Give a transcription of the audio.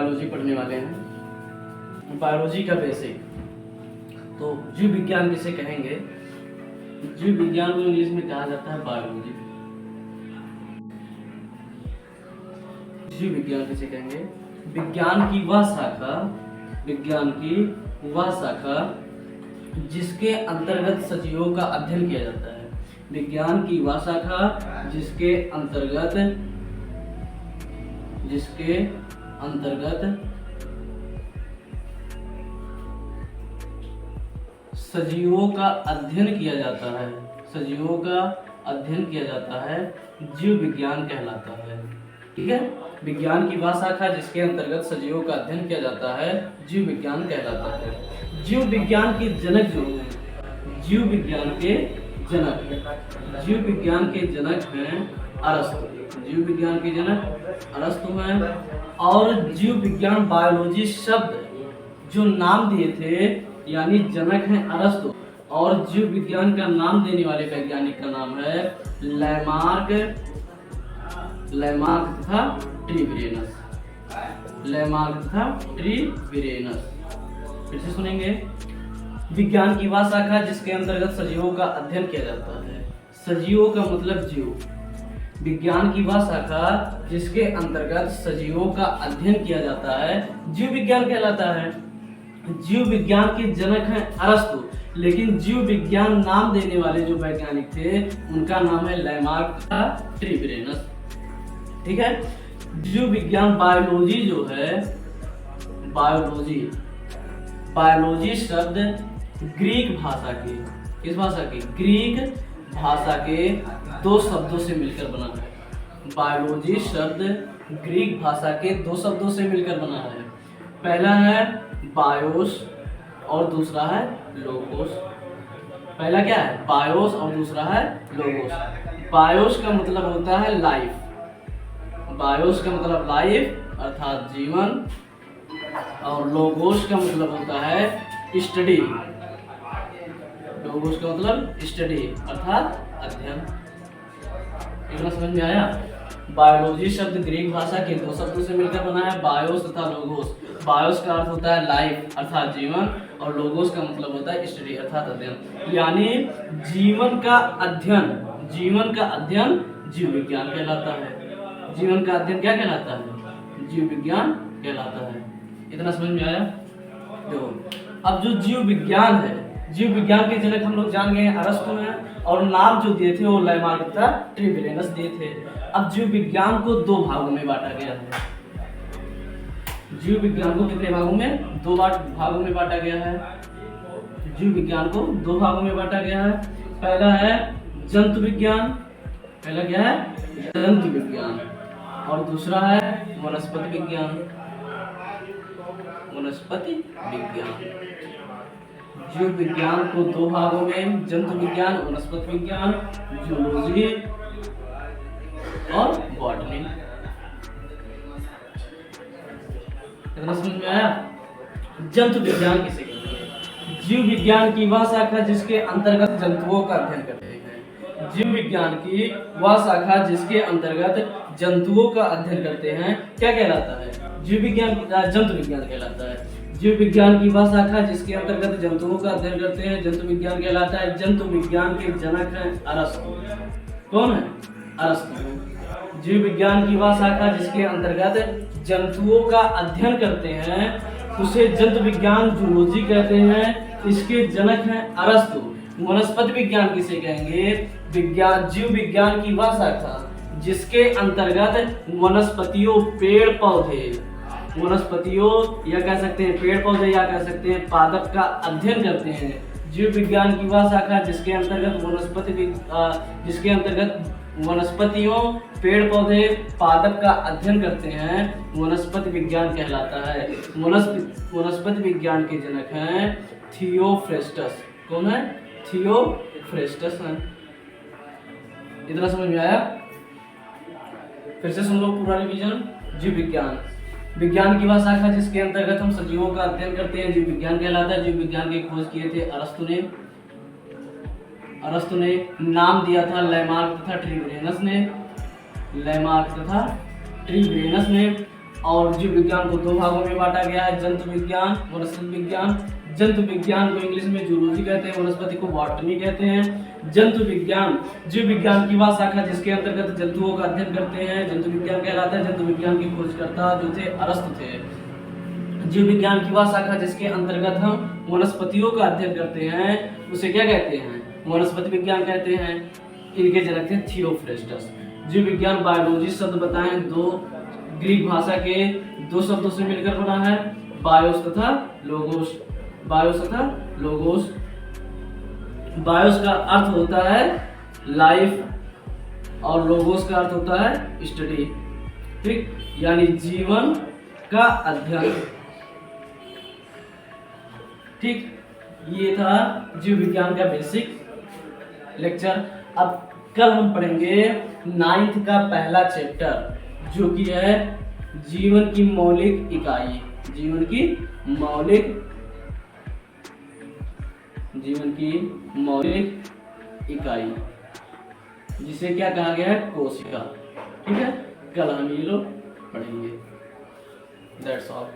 Biology पढ़ने वाले हैं। बायोलॉजी का बेसिक, तो जीव विज्ञान किसे कहेंगे? जीव विज्ञान को इंग्लिश में कहा जाता है बायोलॉजी। जीव विज्ञान किसे कहेंगे? विज्ञान की वह शाखा जिसके अंतर्गत सजीवों का अध्ययन किया जाता है। विज्ञान की वह शाखा जिसके अंतर्गत सजीवों का अध्ययन किया जाता है, जीव विज्ञान कहलाता है। ठीक है, विज्ञान की वह शाखा जिसके अंतर्गत सजीवों का अध्ययन किया जाता है, जीव विज्ञान कहलाता है। जीव विज्ञान के जनक जो हैं, जीव विज्ञान के जनक हैं अरस्तु। जीव विज्ञान के जनक अरस्तु हैं। और जीव विज्ञान बायोलॉजी शब्द जो नाम दिए थे, यानी जनक हैं अरस्तु, और जीव विज्ञान का नाम देने वाले वैज्ञानिक का नाम है लैमार्क तथा ट्रीविरेनस। फिर से सुनेंगे। विज्ञान की वह शाखा जिसके अंतर्गत सजीवों का अध्ययन किया जाता है। सजीवों का मतलब जीव। विज्ञान की वह शाखा जिसके अंतर्गत सजीवों का अध्ययन किया जाता है, जीव विज्ञान कहलाता है। जीव विज्ञान के जनक हैं अरस्तु, लेकिन जीव विज्ञान नाम देने वाले जो वैज्ञानिक थे उनका नाम है लैमार्क तथा ट्रीविरेनस। ठीक है, जीव विज्ञान बायोलॉजी जो है, बायोलॉजी शब्द ग्रीक भाषा के दो शब्दों से मिलकर बना है। बायोलॉजी शब्द ग्रीक भाषा के दो शब्दों से मिलकर बना है। पहला है बायोस और दूसरा है लोगोस। पहला क्या है? बायोस और दूसरा है लोगोस। बायोस का मतलब होता है लाइफ। बायोस का मतलब लाइफ अर्थात जीवन, और लोगोस का मतलब होता है स्टडी। लोगोस का मतलब स्टडी अर्थात अध्ययन। इतना समझ में आया? बायोलॉजी शब्द ग्रीक भाषा के दो शब्दों से मिलकर बना है, बायोस तथा लोगोस। बायोस का अर्थ होता है लाइफ अर्थात जीवन, और लोगोस का मतलब होता है स्टडी अर्थात अध्ययन। यानी जीवन का अध्ययन जीव विज्ञान कहलाता है। जीवन का अध्ययन क्या कहलाता है? जीव विज्ञान कहलाता है। इतना समझ में आया? देखो, अब जो जीव विज्ञान है, जीव विज्ञान के जनक हम लोग जान गए अरस्तु हैं, और नाम जो दिए थे वो लैमार्क तथा ट्रीविरेनस दिए थे। अब जीव विज्ञान को दो भागों में बांटा गया है। जीव विज्ञान को कितने भागों में? दो भागों में बांटा गया है। जीव विज्ञान को दो भागों में बांटा गया है। पहला है जंतु विज्ञान। पहला क्या है? जंतु विज्ञान। और दूसरा है वनस्पति विज्ञान। जीव विज्ञान को दो भागों में, जंतु विज्ञान, वनस्पति विज्ञान, जूलॉजी और बॉटनी। इतना समझ में आया? जंतु विज्ञान किसे कहते हैं? जीव विज्ञान की वह शाखा जिसके अंतर्गत जंतुओं का अध्ययन करते हैं। जीव विज्ञान की वह शाखा जिसके अंतर्गत जंतुओं का अध्ययन करते हैं क्या कहलाता है? जीव विज्ञान, जंतु विज्ञान कहलाता है। जीव विज्ञान की वह शाखा जिसके अंतर्गत जंतुओं का अध्ययन करते हैं जंतु विज्ञान कहलाता है। जंतु विज्ञान के जनक हैं अरस्तु। कौन है? अरस्तु। जीव विज्ञान की वह शाखा जिसके अंतर्गत जंतुओं का अध्ययन करते हैं उसे जंतु विज्ञान जूलॉजी कहते हैं। इसके जनक हैं अरस्तु। वनस्पति विज्ञान किसे कहेंगे? जीव विज्ञान की वह शाखा जिसके अंतर्गत वनस्पतियों, पेड़ पौधे, या कह सकते हैं पेड़ पौधे, या कह सकते हैं पादप का अध्ययन करते हैं। जीव विज्ञान की वह शाखा जिसके अंतर्गत वनस्पतियों, पेड़ पौधे, पादप का अध्ययन करते हैं वनस्पति विज्ञान कहलाता है। वनस्पति विज्ञान के जनक हैं थियोफ्रेस्टस। कौन है? थियोफ्रेस्टस हैं। इतना समझ में आया? फिर से सुन लो पूरा रिवीजन। जीव विज्ञान की वह शाखा जिसके अंतर्गत हम सजीवों का अध्ययन करते हैं जीव विज्ञान कहलाता है। जीव विज्ञान की खोज किए थे अरस्तु ने। नाम दिया था लैमार्क तथा ट्रीविरेनस ने। और जीव विज्ञान को 2 भागों में बांटा गया है, जंतु विज्ञान, वनस्पति विज्ञान। जंतु विज्ञान को इंग्लिश में जूलॉजी कहते हैं, वनस्पति को बॉटनी कहते हैं। जंतु विज्ञान जीव विज्ञान की वह शाखा जिसके अंतर्गत जंतुओं का अध्ययन करते हैं, जंतु विज्ञान कहलाता है। जंतु विज्ञान के खोजकर्ता जो थे अरस्तु थे। जीव विज्ञान की वह शाखा जिसके अंतर्गत हम वनस्पतियों का अध्ययन करते हैं, उसे क्या कहते हैं? वनस्पति विज्ञान कहते हैं। इनके जनक थे थियोफ्रेस्टस। जीव विज्ञान बायोलॉजी शब्द बताएं, 2 ग्रीक भाषा के 2 शब्दों से मिलकर बना है, बायोस तथा लोगोस। बायोस तथा लोगोस। बायोस का अर्थ होता है लाइफ और लोगोस का अर्थ होता है स्टडी, ठीक, यानी जीवन का अध्ययन, ठीक। ये था जीव विज्ञान का बेसिक लेक्चर। अब कल हम पढ़ेंगे 9th का पहला चैप्टर जो कि है जीवन की मौलिक इकाई। जीवन की मौलिक इकाई जिसे क्या कहा गया है? कोशिका, ठीक है। कल हम ये लोग पढ़ेंगे। That's all.